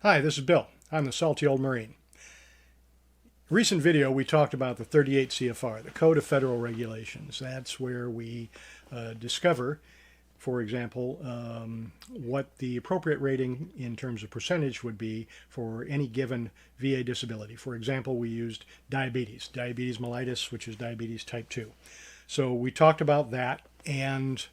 Hi, this is Bill. I'm the salty old Marine. Recent video we talked about the 38 CFR, the Code of Federal Regulations. That's where we discover, for example, what the appropriate rating in terms of percentage would be for any given VA disability. For example, we used diabetes mellitus, which is diabetes type 2. So we talked about that, and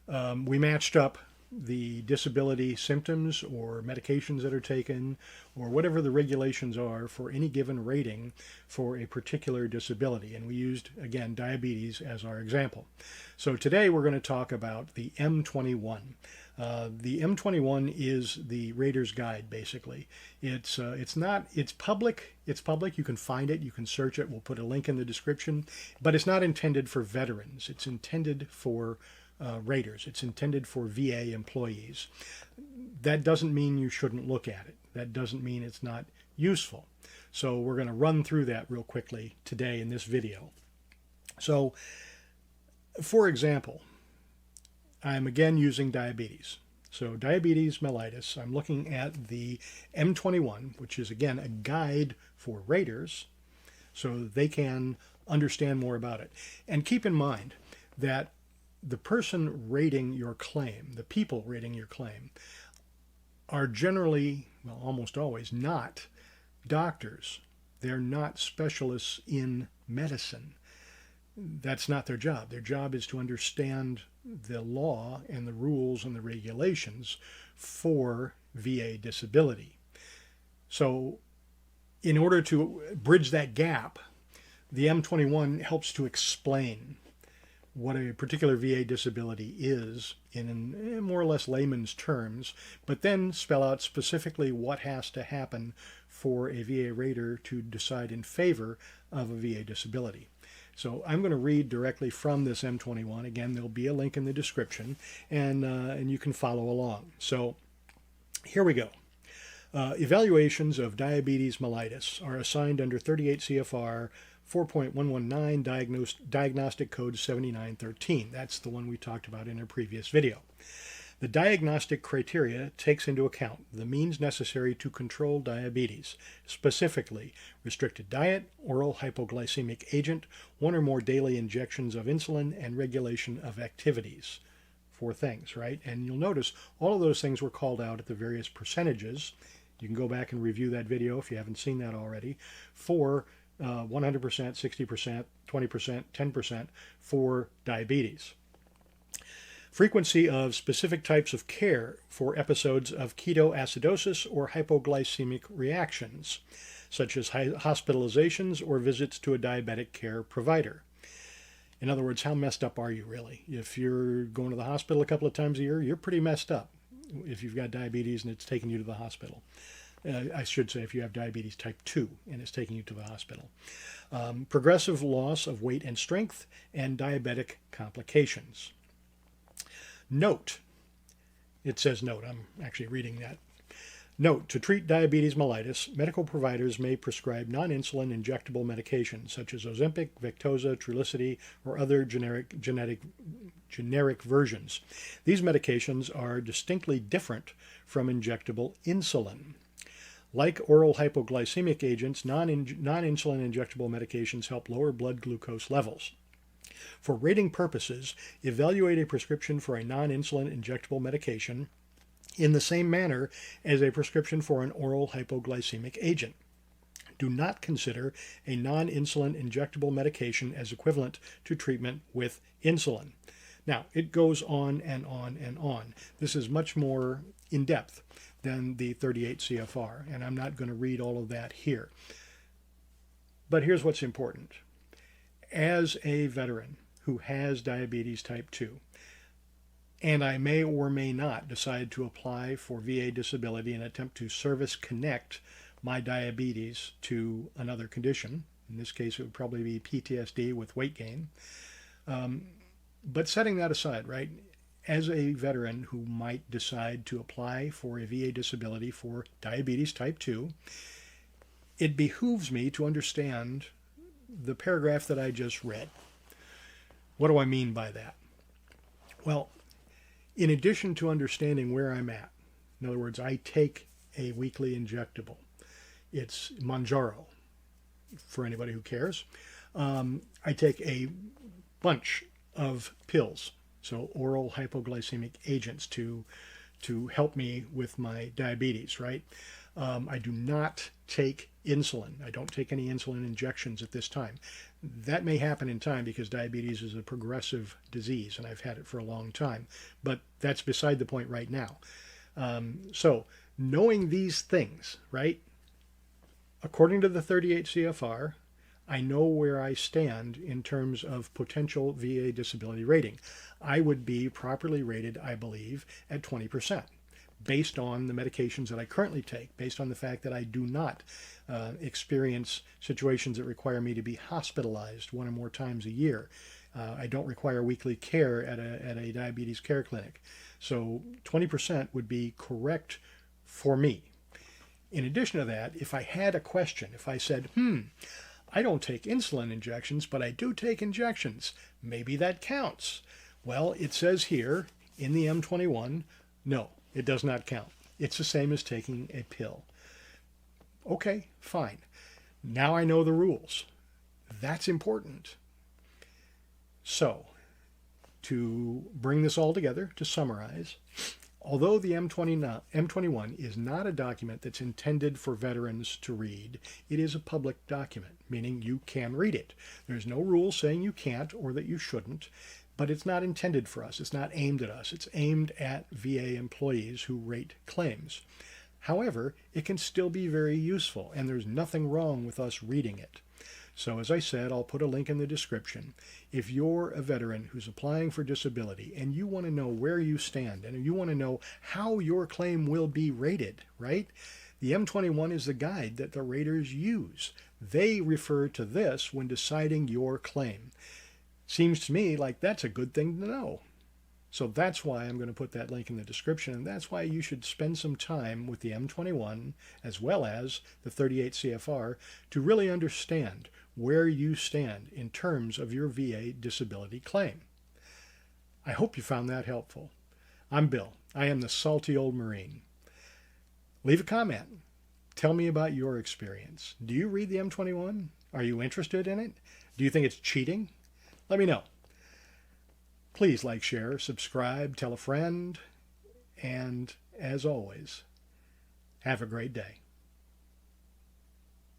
we matched up the disability symptoms or medications that are taken or whatever the regulations are for any given rating for a particular disability. And we used, again, diabetes as our example. So today we're going to talk about the M21. The M21 is the rater's guide, basically. It's public. It's public. You can find it. You can search it. We'll put a link in the description. But it's not intended for veterans. It's intended for raters. It's intended for VA employees. That doesn't mean you shouldn't look at it. That doesn't mean it's not useful. So we're going to run through that real quickly today in this video. So, for example, I'm again using diabetes. So diabetes mellitus, I'm looking at the M21, which is again a guide for raters so they can understand more about it. And keep in mind that the person rating your claim, the people rating your claim, are generally, well, almost always not doctors. They're not specialists in medicine. That's not their job. Their job is to understand the law and the rules and the regulations for VA disability. So in order to bridge that gap, the M21 helps to explain what a particular VA disability is in more or less layman's terms, but then spell out specifically what has to happen for a VA rater to decide in favor of a VA disability. So I'm going to read directly from this M21. Again, there'll be a link in the description, and you can follow along. So here we go. Evaluations of diabetes mellitus are assigned under 38 CFR 4.119 Diagnostic Code 7913. That's the one we talked about in a previous video. The diagnostic criteria takes into account the means necessary to control diabetes, specifically restricted diet, oral hypoglycemic agent, one or more daily injections of insulin, and regulation of activities. 4 things, right? And you'll notice all of those things were called out at the various percentages. You can go back and review that video if you haven't seen that already, for 100%, 60%, 20%, 10% for diabetes. Frequency of specific types of care for episodes of ketoacidosis or hypoglycemic reactions, such as hospitalizations or visits to a diabetic care provider. In other words, how messed up are you really? If you're going to the hospital a couple of times a year, you're pretty messed up if you've got diabetes and it's taking you to the hospital. I should say if you have diabetes type 2 and it's taking you to the hospital. Progressive loss of weight and strength and diabetic complications. Note, it says note, I'm actually reading that. Note, to treat diabetes mellitus, medical providers may prescribe non-insulin injectable medications such as Ozempic, Victoza, Trulicity, or other generic versions. These medications are distinctly different from injectable insulin. Like oral hypoglycemic agents, non-insulin injectable medications help lower blood glucose levels. For rating purposes, evaluate a prescription for a non-insulin injectable medication in the same manner as a prescription for an oral hypoglycemic agent. Do not consider a non-insulin injectable medication as equivalent to treatment with insulin. Now, it goes on and on and on. This is much more in-depth than the 38 CFR, and I'm not going to read all of that here. But here's what's important. As a veteran who has diabetes type 2, and I may or may not decide to apply for VA disability and attempt to service connect my diabetes to another condition, in this case it would probably be PTSD with weight gain, but setting that aside, right, as a veteran who might decide to apply for a VA disability for diabetes type 2, it behooves me to understand the paragraph that I just read. What do I mean by that? Well, in addition to understanding where I'm at, in other words, I take a weekly injectable. It's Manjaro, for anybody who cares. I take a bunch of pills, so oral hypoglycemic agents to help me with my diabetes, right? I do not take insulin. I don't take any insulin injections at this time. That may happen in time because diabetes is a progressive disease and I've had it for a long time, but that's beside the point right now. So knowing these things, right? According to the 38 CFR, I know where I stand in terms of potential VA disability rating. I would be properly rated, I believe, at 20%, based on the medications that I currently take, based on the fact that I do not experience situations that require me to be hospitalized one or more times a year. I don't require weekly care at a diabetes care clinic. So 20% would be correct for me. In addition to that, if I had a question, if I said, I don't take insulin injections, but I do take injections, maybe that counts. Well, it says here in the M21, no, it does not count. It's the same as taking a pill. Okay, fine. Now I know the rules. That's important. So, to bring this all together, to summarize, although the M21 is not a document that's intended for veterans to read, it is a public document, meaning you can read it. There's no rule saying you can't or that you shouldn't, but it's not intended for us. It's not aimed at us. It's aimed at VA employees who rate claims. However, it can still be very useful, and there's nothing wrong with us reading it. So as I said, I'll put a link in the description. If you're a veteran who's applying for disability and you want to know where you stand and you want to know how your claim will be rated, right? The M21 is the guide that the raters use. They refer to this when deciding your claim. Seems to me like that's a good thing to know. So that's why I'm going to put that link in the description, and that's why you should spend some time with the M21 as well as the 38 CFR to really understand where you stand in terms of your VA disability claim. I hope you found that helpful. I'm Bill. I am the salty old Marine. Leave a comment. Tell me about your experience. Do you read the M21? Are you interested in it? Do you think it's cheating? Let me know. Please like, share, subscribe, tell a friend, and as always, have a great day.